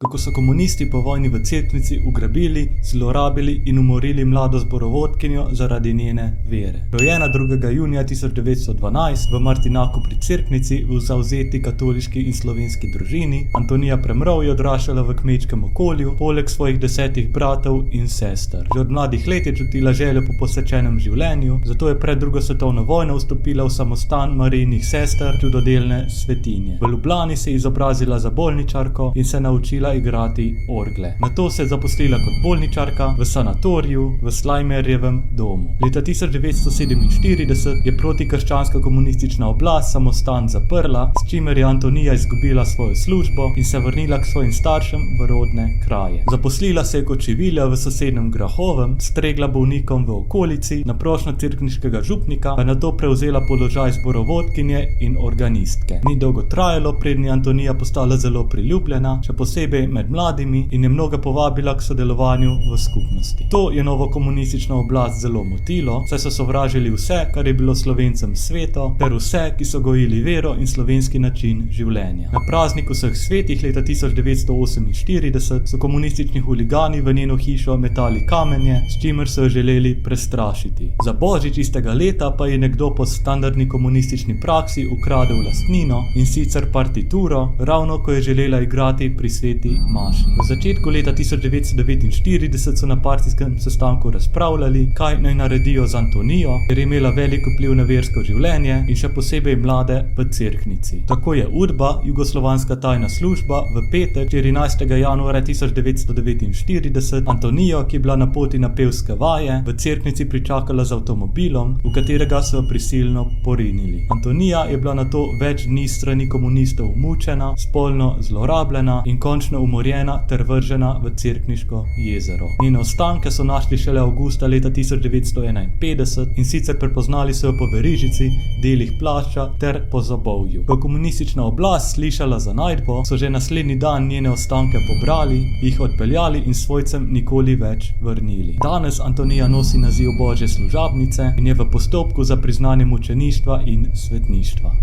kako so komunisti po vojni v Cerknici ugrabili, zlorabili in umorili mlado zborovodkinjo zaradi njene vere. Rojena 2. junija 1912 v Martinaku pri Cerknici v zavzeti katoliški in slovenski družini, Antonija Premrov je odraščala v kmečkem okolju, poleg svojih 10 bratov in sester. Že od mladih let je čutila željo po posvečenem življenju, zato je pred drugo svetovno vojno vstopila v samostan Marijinih sester, čudodelne svetinje. V Ljubljani se je izobrazila za bolničarko in se naučila igrati orgle. Nato se je zaposlila kot bolničarka v sanatoriju v Slajmerjevem domu. Leta 1947 je protikrščanska komunistična oblast samostan zaprla, s čimer je Antonija izgubila svojo službo in se vrnila k svojim staršem v rodne kraje. Zaposlila se je kot šivilja v sosednjem Grahovem, stregla bolnikom v okolici, na prošnjo cerkniškega župnika pa je nato prevzela položaj zborovodkinje in organistke. Ni dolgo trajalo, preden je Antonija postala zelo priljubljena, še posebej med mladimi, in je mnoga povabila k sodelovanju v skupnosti. To je novo komunistično oblast zelo motilo, saj so sovražili vse, kar je bilo Slovencem sveto, ter vse, ki so gojili vero in slovenski način življenja. Na prazniku vseh svetih leta 1948 so komunistični huligani v njeno hišo metali kamenje, s čimer so jo želeli prestrašiti. Za božič istega leta pa je nekdo po standardni komunistični praksi ukradel lastnino, in sicer partituro, ravno ko je želela igrati pri sveti maši. V začetku leta 1949 so na partijskem sestanku razpravljali, kaj naj naredijo z Antonijo, ker je imela velik vpliv na versko življenje in še posebej mlade v Cerknici. Tako je UDBA, jugoslovanska tajna služba, v petek 14. januarja 1949 Antonijo, ki je bila na poti na pevske vaje, v Cerknici pričakala z avtomobilom, v katerega so jo prisilno porinili. Antonija je bila nato več dni strani komunistov mučena, spolno zlorabljena in končno umorjena ter vržena v Cerkniško jezero. Njene ostanke so našli šele avgusta leta 1951, in sicer prepoznali so jo po verižici, delih plašča ter po zobovju. Ko je komunistična oblast slišala za najdbo, so že naslednji dan njene ostanke pobrali, jih odpeljali in svojcem nikoli več vrnili. Danes Antonija nosi naziv Božje služabnice in je v postopku za priznanje mučeništva in svetništva.